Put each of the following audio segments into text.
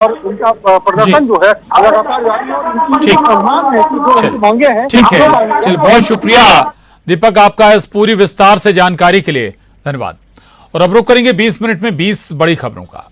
और उनका प्रदर्शन जो है लगातार जारी है और उनकी मांग है कि जो उनकी मांगे हैं। ठीक है, चलिए बहुत शुक्रिया दीपक आपका इस पूरी विस्तार से जानकारी के लिए, धन्यवाद। और अब रुक करेंगे 20 मिनट में 20 बड़ी खबरों का।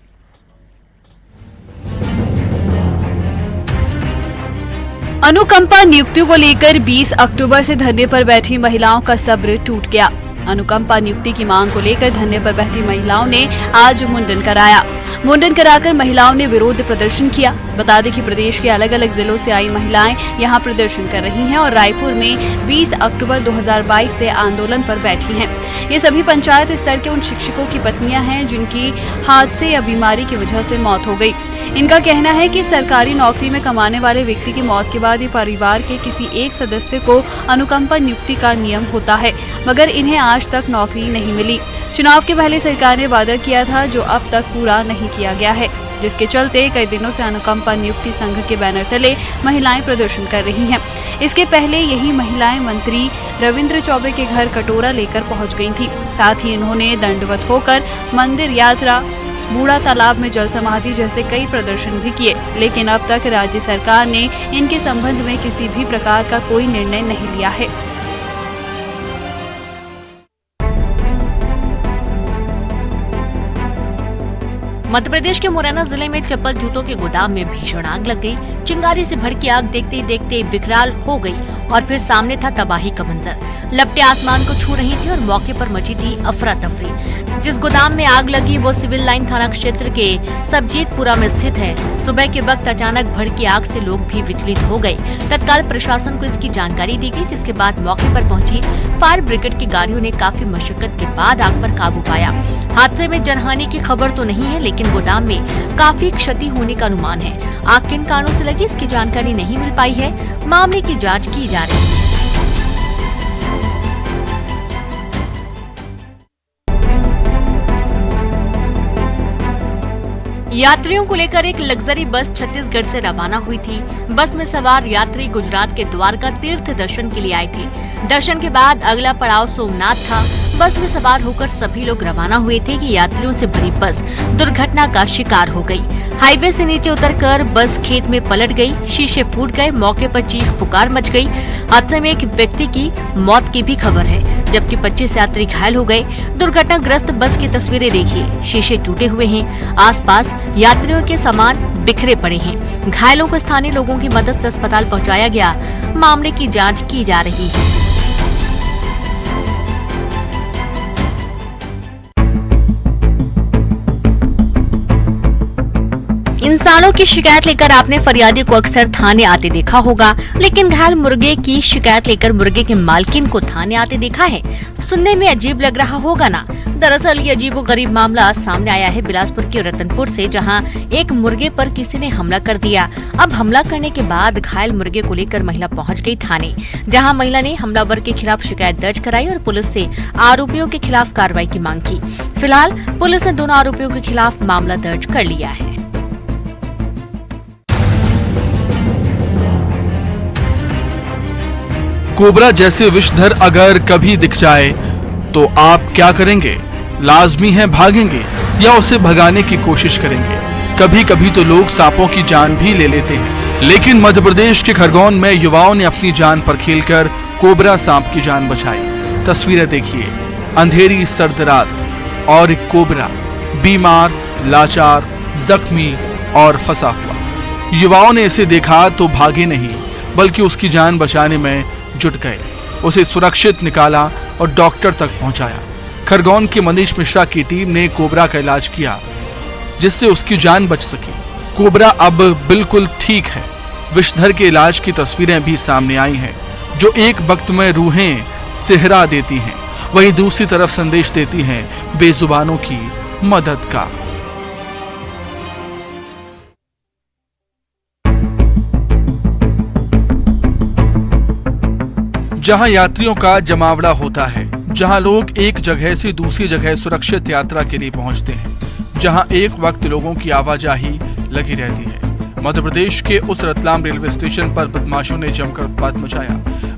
अनुकंपा नियुक्तियों को लेकर 20 अक्टूबर से धरने पर बैठी महिलाओं का सब्र टूट गया। अनुकंपा नियुक्ति की मांग को लेकर धरने पर बैठी महिलाओं ने आज मुंडन कराया। मुंडन कराकर महिलाओं ने विरोध प्रदर्शन किया। बता दें कि प्रदेश के अलग अलग जिलों से आई महिलाएं यहां प्रदर्शन कर रही हैं और रायपुर में 20 अक्टूबर 2022 से आंदोलन पर बैठी हैं। ये सभी पंचायत स्तर के उन शिक्षकों की पत्नियां हैं जिनकी हादसे या बीमारी की वजह से मौत हो गई। इनका कहना है कि सरकारी नौकरी में कमाने वाले व्यक्ति की मौत के बाद ही परिवार के किसी एक सदस्य को अनुकंपा नियुक्ति का नियम होता है, मगर इन्हें आज तक नौकरी नहीं मिली। चुनाव के पहले सरकार ने वादा किया था जो अब तक पूरा नहीं किया गया है, जिसके चलते कई दिनों से अनुकंपा नियुक्ति संघ के बैनर तले महिलाएं प्रदर्शन कर रही हैं। इसके पहले यही महिलाएं मंत्री रविंद्र चौबे के घर कटोरा लेकर पहुंच गई थी। साथ ही इन्होंने दंडवत होकर मंदिर यात्रा, बूढ़ा तालाब में जल समाधि जैसे कई प्रदर्शन भी किए, लेकिन अब तक राज्य सरकार ने इनके संबंध में किसी भी प्रकार का कोई निर्णय नहीं लिया है। मध्य प्रदेश के मुरैना जिले में चप्पल जूतों के गोदाम में भीषण आग लग गई। चिंगारी से भड़की आग देखते ही देखते विकराल हो गई और फिर सामने था तबाही का मंजर। लपटें आसमान को छू रही थी और मौके पर मची थी अफरा तफरी। जिस गोदाम में आग लगी वो सिविल लाइन थाना क्षेत्र के सबजीतपुरा में स्थित है। सुबह के वक्त अचानक भड़की आग से लोग भी विचलित हो गए। तत्काल प्रशासन को इसकी जानकारी दी गई, जिसके बाद मौके पर पहुंची फायर ब्रिगेड की गाड़ियों ने काफी मशक्कत के बाद आग पर काबू पाया। हादसे में जनहानि की खबर तो नहीं है, लेकिन गोदाम में काफी क्षति होने का अनुमान है। आग किन कारणों से लगी इसकी जानकारी नहीं मिल पाई है। मामले की जांच की जा रही है। यात्रियों को लेकर एक लग्जरी बस छत्तीसगढ़ से रवाना हुई थी। बस में सवार यात्री गुजरात के द्वारका तीर्थ दर्शन के लिए आए थे। दर्शन के बाद अगला पड़ाव सोमनाथ था। बस में सवार होकर सभी लोग रवाना हुए थे कि यात्रियों से भरी बस दुर्घटना का शिकार हो गई। हाईवे से नीचे उतरकर बस खेत में पलट गई। शीशे फूट गए। मौके पर चीख पुकार मच गई। हादसे में एक व्यक्ति की मौत की भी खबर है, जबकि 25 यात्री घायल हो गए। दुर्घटनाग्रस्त बस की तस्वीरें देखिए। शीशे टूटे हुए हैं। आसपास यात्रियों के सामान बिखरे पड़े हैं। घायलों को स्थानीय लोगों की मदद से अस्पताल पहुंचाया गया। मामले की जांच की जा रही है। इंसानों की शिकायत लेकर आपने फरियादी को अक्सर थाने आते देखा होगा, लेकिन घायल मुर्गे की शिकायत लेकर मुर्गे के मालकिन को थाने आते देखा है। सुनने में अजीब लग रहा होगा ना। दरअसल ये अजीबोगरीब मामला सामने आया है बिलासपुर के रतनपुर से, जहां एक मुर्गे पर किसी ने हमला कर दिया। अब हमला करने के बाद घायल मुर्गे को लेकर महिला पहुंच गई थाने, जहां महिला ने हमलावर के खिलाफ शिकायत दर्ज कराई और पुलिस से आरोपियों के खिलाफ कार्रवाई की मांग की। फिलहाल पुलिस ने दोनों आरोपियों के खिलाफ मामला दर्ज कर लिया है। कोबरा जैसे विषधर अगर कभी दिख जाए तो आप क्या करेंगे? लाजमी है भागेंगे या उसे भगाने की कोशिश करेंगे? कभी कभी तो लोग सांपों की जान भी ले लेते हैं, लेकिन मध्य प्रदेश के खरगोन में युवाओं ने अपनी जान पर खेलकर कोबरा सांप की जान बचाई। तस्वीरें देखिए। अंधेरी सर्द रात और एक कोबरा बीमार, लाचार, जख्मी और फंसा हुआ। युवाओं ने इसे देखा तो भागे नहीं, बल्कि उसकी जान बचाने में जुट गए। उसे सुरक्षित निकाला और डॉक्टर तक पहुंचाया। खरगोन के मनीष मिश्रा की टीम ने कोबरा का इलाज किया, जिससे उसकी जान बच सकी। कोबरा अब बिल्कुल ठीक है। विषधर के इलाज की तस्वीरें भी सामने आई हैं, जो एक वक्त में रूहें सेहरा देती हैं, वहीं दूसरी तरफ संदेश देती हैं बेजुबानों की मदद का। जहां यात्रियों का जमावड़ा होता है, जहां लोग एक जगह से दूसरी जगह सुरक्षित यात्रा के लिए पहुंचते हैं, जहां एक वक्त लोगों की आवाजाही लगी रहती है। मध्य प्रदेश के उस रतलाम रेलवे स्टेशन पर बदमाशों ने जमकर उत्पात मचाया।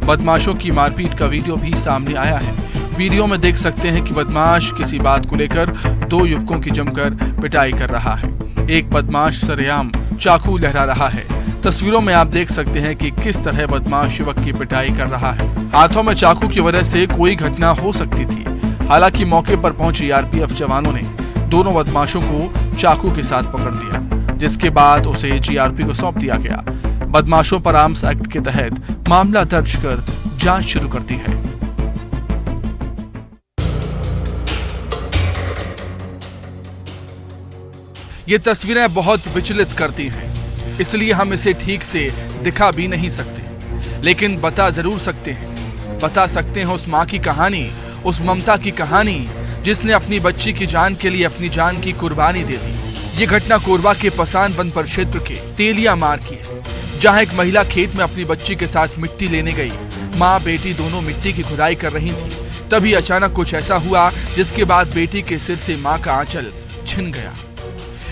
बदमाशों की मारपीट का वीडियो भी सामने आया है। वीडियो में देख सकते हैं कि बदमाश किसी बात को लेकर दो युवकों की जमकर पिटाई कर रहा है। एक बदमाश सरेआम चाकू लहरा रहा है। तस्वीरों में आप देख सकते हैं कि किस तरह बदमाश युवक की पिटाई कर रहा है। हाथों में चाकू की वजह से कोई घटना हो सकती थी। हालांकि मौके पर पहुंचे सीआरपीएफ जवानों ने दोनों बदमाशों को चाकू के साथ पकड़ लिया, जिसके बाद उसे जीआरपी को सौंप दिया गया। बदमाशों पर आर्म्स एक्ट के तहत मामला दर्ज कर जांच शुरू कर दी है। ये तस्वीरें बहुत विचलित करती हैं, इसलिए हम इसे ठीक से दिखा भी नहीं सकते, लेकिन बता जरूर सकते हैं। बता सकते हैं उस माँ की कहानी, उस ममता की कहानी जिसने अपनी बच्ची की जान के लिए अपनी जान की कुर्बानी दे दी। ये घटना कोरबा के पसान वन परिक्षेत्र के तेलिया मार की है, जहाँ एक महिला खेत में अपनी बच्ची के साथ मिट्टी लेने गई। माँ बेटी दोनों मिट्टी की खुदाई कर रही थी, तभी अचानक कुछ ऐसा हुआ जिसके बाद बेटी के सिर से माँ का आंचल छिन गया।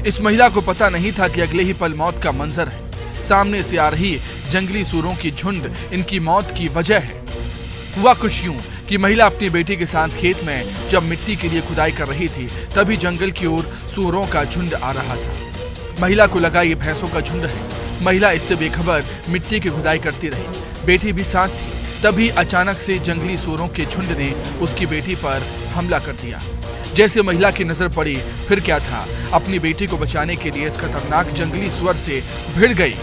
इस महिला को पता नहीं था कि अगले ही पल मौत का मंजर है। सामने से आ रही जंगली सूरों की झुंड इनकी मौत की वजह है। हुआ कुछ यूं कि महिला अपनी बेटी के साथ खेत में जब मिट्टी के लिए खुदाई कर रही थी, तभी जंगल की ओर सूरों का झुंड आ रहा था। महिला को लगा ये भैंसों का झुंड है। महिला इससे बेखबर मिट्टी की खुदाई करती रही, बेटी भी साथ थी। तभी अचानक से जंगली सूरों के झुंड ने उसकी बेटी पर हमला कर दिया। जैसे महिला की नजर पड़ी, फिर क्या था, अपनी बेटी को बचाने के लिए इस खतरनाक जंगली सुअर से भिड़ गई।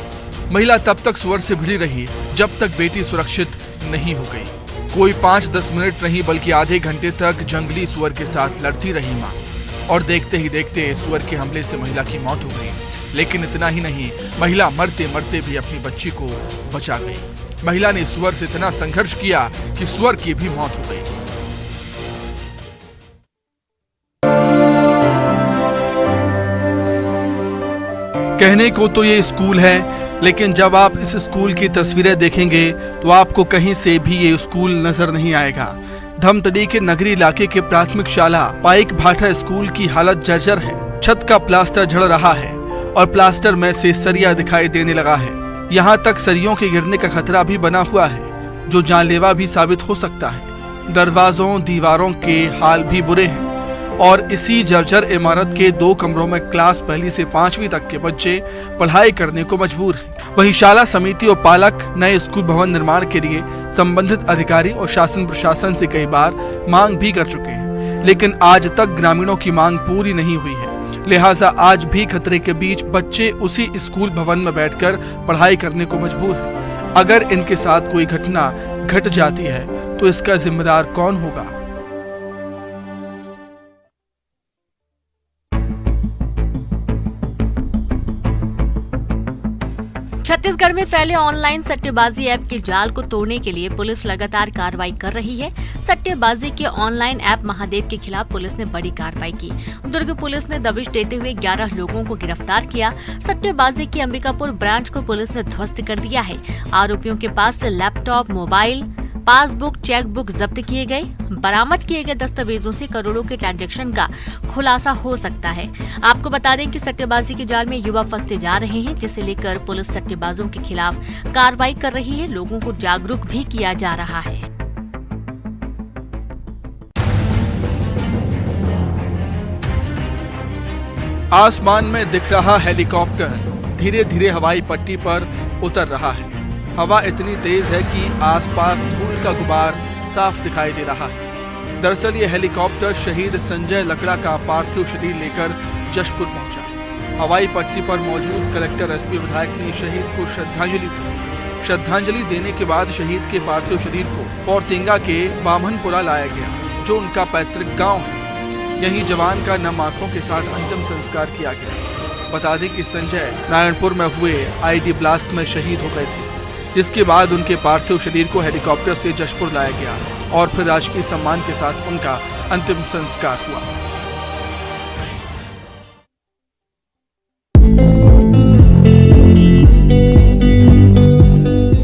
महिला तब तक सुअर से भिड़ी रही जब तक बेटी सुरक्षित नहीं हो गई। कोई 5-10 मिनट नहीं बल्कि आधे घंटे तक जंगली सुअर के साथ लड़ती रही माँ, और देखते ही देखते सुअर के हमले से महिला की मौत हो गई। लेकिन इतना ही नहीं, महिला मरते मरते भी अपनी बच्ची को बचा गई। महिला ने सुअर से इतना संघर्ष किया कि सुअर की भी मौत हो गई। कहने को तो ये स्कूल है, लेकिन जब आप इस स्कूल की तस्वीरें देखेंगे तो आपको कहीं से भी ये स्कूल नजर नहीं आएगा। धमतरी के नगरी इलाके के प्राथमिक शाला पाइक भाटा स्कूल की हालत जर्जर है। छत का प्लास्टर झड़ रहा है और प्लास्टर में से सरिया दिखाई देने लगा है। यहाँ तक सरियों के गिरने का खतरा भी बना हुआ है, जो जानलेवा भी साबित हो सकता है। दरवाजों दीवारों के हाल भी बुरे हैं और इसी जर्जर इमारत के 2 कमरों में क्लास 1 से 5वीं तक के बच्चे पढ़ाई करने को मजबूर हैं। वहीं शाला समिति और पालक नए स्कूल भवन निर्माण के लिए संबंधित अधिकारी और शासन प्रशासन से कई बार मांग भी कर चुके हैं, लेकिन आज तक ग्रामीणों की मांग पूरी नहीं हुई है। लिहाजा आज भी खतरे के बीच बच्चे उसी स्कूल भवन में बैठकर पढ़ाई करने को मजबूर हैं। अगर इनके साथ कोई घटना घट जाती है तो इसका जिम्मेदार कौन होगा? छत्तीसगढ़ में फैले ऑनलाइन सट्टेबाजी ऐप के जाल को तोड़ने के लिए पुलिस लगातार कार्रवाई कर रही है। सट्टेबाजी के ऑनलाइन ऐप महादेव के खिलाफ पुलिस ने बड़ी कार्रवाई की। दुर्ग पुलिस ने दबिश देते हुए 11 लोगों को गिरफ्तार किया। सट्टेबाजी की अंबिकापुर ब्रांच को पुलिस ने ध्वस्त कर दिया है। आरोपियों के पास से लैपटॉप, मोबाइल, पासबुक, चेकबुक जब्त किए गए। बरामद किए गए दस्तावेजों से करोड़ों के ट्रांजैक्शन का खुलासा हो सकता है। आपको बता दें कि सट्टेबाजी के जाल में युवा फंसते जा रहे हैं, जिसे लेकर पुलिस सट्टेबाजों के खिलाफ कार्रवाई कर रही है। लोगों को जागरूक भी किया जा रहा है। आसमान में दिख रहा हेलीकॉप्टर धीरे धीरे हवाई पट्टी पर उतर रहा है। हवा इतनी तेज है कि आसपास धूल का गुबार साफ दिखाई दे रहा है। दरअसल ये हेलीकॉप्टर शहीद संजय लकड़ा का पार्थिव शरीर लेकर जशपुर पहुंचा। हवाई पट्टी पर मौजूद कलेक्टर, एसपी, विधायक ने शहीद को श्रद्धांजलि दी। श्रद्धांजलि देने के बाद शहीद के पार्थिव शरीर को पौरतेंगा के बामनपुरा लाया गया, जो उनका पैतृक गाँव है। यहीं जवान का नम आंखों के साथ अंतिम संस्कार किया गया। बता दें कि संजय नारायणपुर में हुए आईडी ब्लास्ट में शहीद हो गए थे, जिसके बाद उनके पार्थिव शरीर को हेलीकॉप्टर से जशपुर लाया गया और फिर राजकीय सम्मान के साथ उनका अंतिम संस्कार हुआ।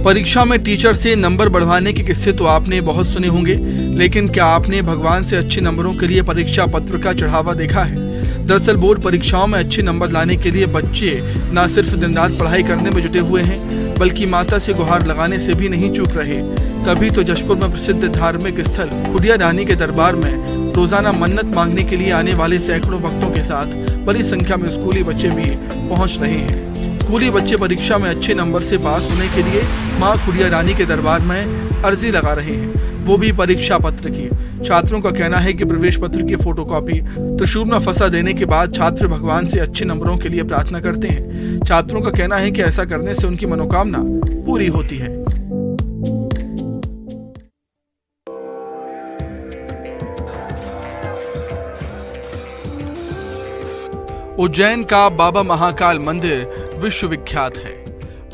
परीक्षा में टीचर से नंबर बढ़वाने के किस्से तो आपने बहुत सुने होंगे, लेकिन क्या आपने भगवान से अच्छे नंबरों के लिए परीक्षा पत्र का चढ़ावा देखा है? दरअसल बोर्ड परीक्षाओं में अच्छे नंबर लाने के लिए बच्चे न सिर्फ दिन रात पढ़ाई करने में जुटे हुए हैं, बल्कि माता से गुहार लगाने से भी नहीं चूक रहे। तभी तो जशपुर में प्रसिद्ध धार्मिक स्थल खुडिया रानी के दरबार में रोजाना मन्नत मांगने के लिए आने वाले सैकड़ों भक्तों के साथ बड़ी संख्या में स्कूली बच्चे भी पहुंच रहे हैं। स्कूली बच्चे परीक्षा में अच्छे नंबर से पास होने के लिए मां खुड़िया रानी के दरबार में अर्जी लगा रहे हैं, वो भी परीक्षा पत्र की। छात्रों का कहना है कि प्रवेश पत्र की फोटोकॉपी त्रिशूल में फंसा देने के बाद छात्र भगवान से अच्छे नंबरों के लिए प्रार्थना करते हैं। छात्रों का कहना है कि ऐसा करने से उनकी मनोकामना पूरी होती है। उज्जैन का बाबा महाकाल मंदिर विश्वविख्यात है।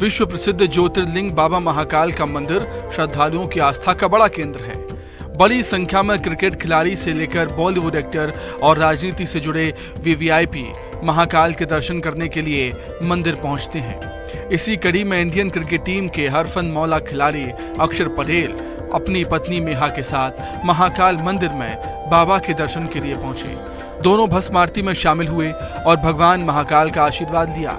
विश्व प्रसिद्ध ज्योतिर्लिंग बाबा महाकाल का मंदिर श्रद्धालुओं की आस्था का बड़ा केंद्र है। बड़ी संख्या में क्रिकेट खिलाड़ी से लेकर बॉलीवुड एक्टर और राजनीति से जुड़े वीवीआईपी महाकाल के दर्शन करने के लिए मंदिर पहुंचते हैं। इसी कड़ी में इंडियन क्रिकेट टीम के हरफन मौला खिलाड़ी अक्षर पटेल अपनी पत्नी मेहा के साथ महाकाल मंदिर में बाबा के दर्शन के लिए पहुंचे। दोनों भस्म आरती में शामिल हुए और भगवान महाकाल का आशीर्वाद लिया।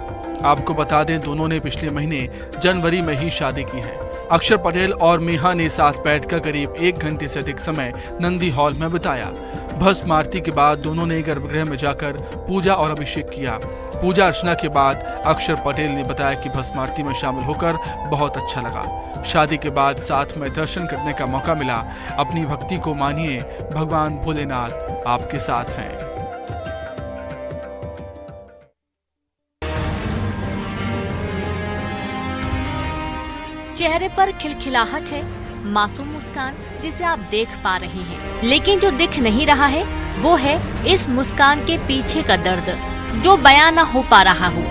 आपको बता दें, दोनों ने पिछले महीने जनवरी में ही शादी की है। अक्षर पटेल और मेहा ने साथ बैठकर करीब 1 घंटे से अधिक समय नंदी हॉल में बिताया। भस्म आरती के बाद दोनों ने गर्भगृह में जाकर पूजा और अभिषेक किया। पूजा अर्चना के बाद अक्षर पटेल ने बताया कि भस्म आरती में शामिल होकर बहुत अच्छा लगा। शादी के बाद साथ में दर्शन करने का मौका मिला। अपनी भक्ति को मानिए, भगवान भोलेनाथ आपके साथ हैं। चेहरे पर खिलखिलाहट है, मासूम मुस्कान जिसे आप देख पा रहे हैं, लेकिन जो दिख नहीं रहा है वो है इस मुस्कान के पीछे का दर्द जो बयां ना हो पा रहा हो।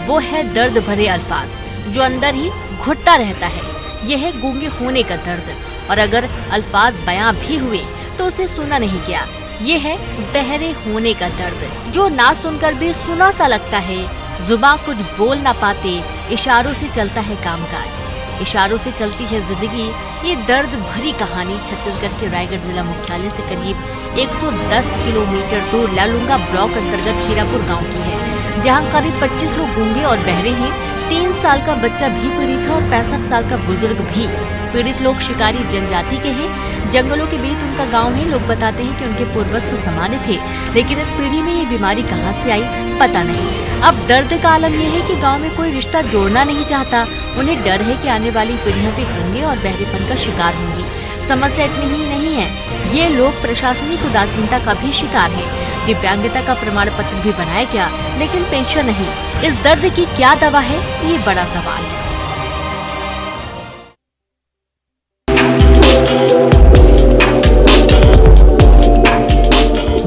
वो है दर्द भरे अल्फाज जो अंदर ही घुटता रहता है। यह है गूंगे होने का दर्द, और अगर अल्फाज बयां भी हुए तो उसे सुना नहीं गया। ये है बहरे होने का दर्द जो ना सुनकर भी सुना सा लगता है। जुबान कुछ बोल ना पाते, इशारों से चलता है कामकाज, इशारों से चलती है जिंदगी। ये दर्द भरी कहानी छत्तीसगढ़ के रायगढ़ जिला मुख्यालय से करीब 110 किलोमीटर दूर लालुंगा ब्लॉक अंतर्गत हीरापुर गांव की है, जहां करीब 25 लोग गूंगे और बहरे हैं। 3 साल का बच्चा भी पीड़ित है और 65 साल का बुजुर्ग भी। पीड़ित लोग शिकारी जनजाति के हैं। जंगलों के बीच उनका गांव है। लोग बताते हैं कि उनके पूर्वज तो सामान्य थे, लेकिन इस पीढ़ी में ये बीमारी कहां से आई पता नहीं। अब दर्द का आलम यह है कि गांव में कोई रिश्ता जोड़ना नहीं चाहता। उन्हें डर है कि आने वाली पीढ़ियां भी गूंगे और बहरेपन का शिकार होंगी। समस्या इतनी ही नहीं है, ये लोग प्रशासनिक उदासीनता का भी शिकार है। दिव्यांगता का प्रमाण पत्र भी बनाया गया, लेकिन पेंशन नहीं। इस दर्द की क्या दवा है, ये बड़ा सवाल है।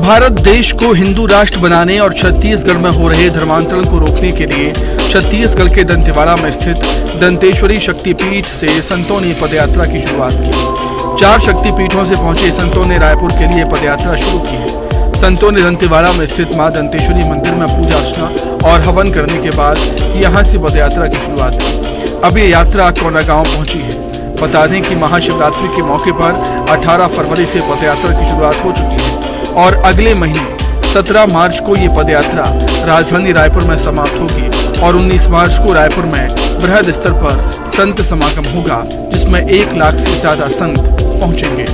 भारत देश को हिंदू राष्ट्र बनाने और छत्तीसगढ़ में हो रहे धर्मांतरण को रोकने के लिए छत्तीसगढ़ के दंतेवाड़ा में स्थित दंतेश्वरी शक्तिपीठ से संतों ने पदयात्रा की शुरुआत की। 4 शक्तिपीठों से पहुंचे संतों ने रायपुर के लिए पदयात्रा शुरू की है। संतों ने दंतेवाड़ा में स्थित मां दंतेश्वरी मंदिर में पूजा अर्चना और हवन करने के बाद यहां से पदयात्रा की शुरुआत की। अब ये यात्रा कोंडागांव पहुंची है। बता दें कि महाशिवरात्रि के मौके पर 18 फरवरी से पदयात्रा की शुरुआत हो चुकी है और अगले महीने 17 मार्च को ये पदयात्रा राजधानी रायपुर में समाप्त होगी और 19 मार्च को रायपुर में बृहद स्तर पर संत समागम होगा, जिसमें 1 लाख से ज्यादा संत पहुंचेंगे।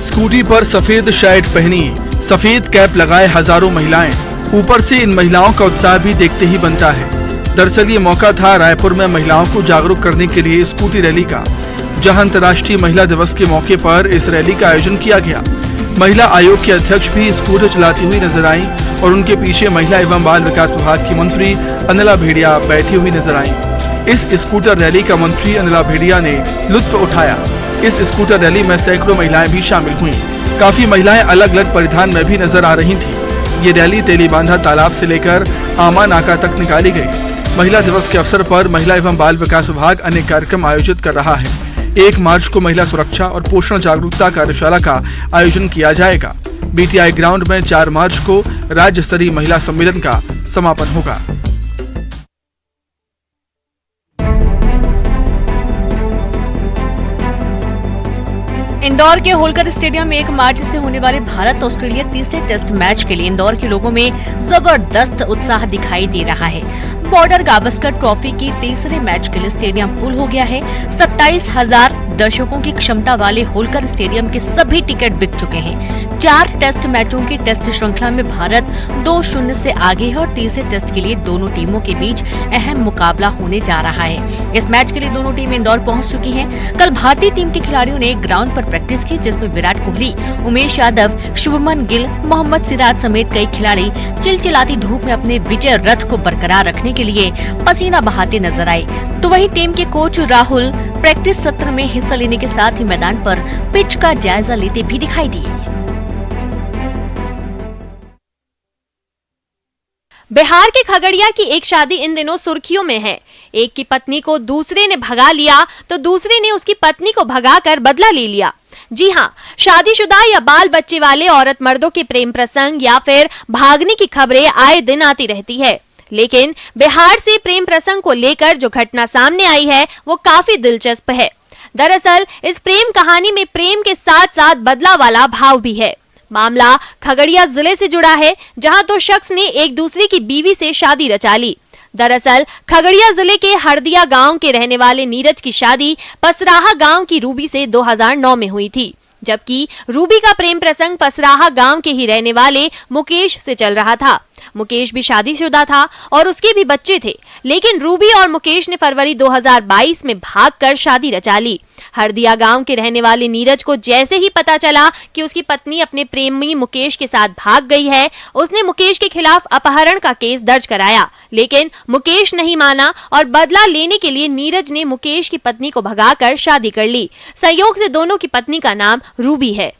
स्कूटी पर सफेद शर्ट पहनी, सफेद कैप लगाए हजारों महिलाएं। ऊपर से इन महिलाओं का उत्साह भी देखते ही बनता है। दरअसल ये मौका था रायपुर में महिलाओं को जागरूक करने के लिए स्कूटी रैली का, जहां अंतर्राष्ट्रीय महिला दिवस के मौके पर इस रैली का आयोजन किया गया। महिला आयोग की अध्यक्ष भी स्कूटर चलाती हुई नजर आई और उनके पीछे महिला एवं बाल विकास विभाग की मंत्री अनिला भेड़िया बैठी हुई नजर आई। इस स्कूटर रैली का मंत्री अनिला भेड़िया ने लुत्फ उठाया। इस स्कूटर रैली में सैकड़ों महिलाएं भी शामिल हुई। काफी महिलाएं अलग अलग परिधान में भी नजर आ रही थी। ये रैली तेलीबांधा तालाब से लेकर आमा नाका तक निकाली गई। महिला दिवस के अवसर पर महिला एवं बाल विकास विभाग अनेक कार्यक्रम आयोजित कर रहा है। 1 मार्च को महिला सुरक्षा और पोषण जागरूकता कार्यशाला का आयोजन किया जाएगा। बीटीआई ग्राउंड में 4 मार्च को राज्य स्तरीय महिला सम्मेलन का समापन होगा। इंदौर के होलकर स्टेडियम में 1 मार्च से होने वाले भारत ऑस्ट्रेलिया तीसरे टेस्ट मैच के लिए इंदौर के लोगों में जबरदस्त उत्साह दिखाई दे रहा है। बॉर्डर गावस्कर ट्रॉफी की तीसरे मैच के लिए स्टेडियम फुल हो गया है। 27,000 दर्शकों की क्षमता वाले होलकर स्टेडियम के सभी टिकट बिक चुके हैं। 4 टेस्ट मैचों की टेस्ट श्रृंखला में भारत 2-0 से आगे है और तीसरे टेस्ट के लिए दोनों टीमों के बीच अहम मुकाबला होने जा रहा है। इस मैच के लिए दोनों टीमें इंदौर पहुंच चुकी हैं। कल भारतीय टीम के खिलाड़ियों ने ग्राउंड पर प्रैक्टिस की, जिसमें विराट कोहली, उमेश यादव, शुभमन गिल, मोहम्मद सिराज समेत कई खिलाड़ी चिलचिलाती धूप में अपने विजय रथ को बरकरार रखने के लिए पसीना बहाते नजर आए। तो वहीं टीम के कोच राहुल प्रैक्टिस सत्र में हिस्सा लेने के साथ ही मैदान पर पिच का जायजा लेते भी दिखाई दिए। बिहार के खगड़िया की एक शादी इन दिनों सुर्खियों में है। एक की पत्नी को दूसरे ने भगा लिया तो दूसरे ने उसकी पत्नी को भगाकर बदला ले लिया। जी हां, शादीशुदा या बाल बच्चे वाले औरत मर्दों के प्रेम प्रसंग या फिर भागने की खबरें आए दिन आती रहती है। लेकिन बिहार से प्रेम प्रसंग को लेकर जो घटना सामने आई है वो काफी दिलचस्प है। दरअसल इस प्रेम कहानी में प्रेम के साथ साथ बदला वाला भाव भी है। मामला खगड़िया जिले से जुड़ा है, जहां दो शख्स ने एक दूसरे की बीवी से शादी रचा ली। दरअसल खगड़िया जिले के हरदिया गांव के रहने वाले नीरज की शादी पसराहा गांव की रूबी से 2009 में हुई थी, जबकि रूबी का प्रेम प्रसंग पसराहा गांव के ही रहने वाले मुकेश से चल रहा था। मुकेश भी शादीशुदा था और उसके भी बच्चे थे, लेकिन रूबी और मुकेश ने फरवरी 2022 में भागकर शादी रचा ली। हरदिया गांव के रहने वाले नीरज को जैसे ही पता चला कि उसकी पत्नी अपने प्रेमी मुकेश के साथ भाग गई है, उसने मुकेश के खिलाफ अपहरण का केस दर्ज कराया। लेकिन मुकेश नहीं माना और बदला लेने के लिए नीरज ने मुकेश की पत्नी को भगाकर शादी कर ली। संयोग से दोनों की पत्नी का नाम रूबी है।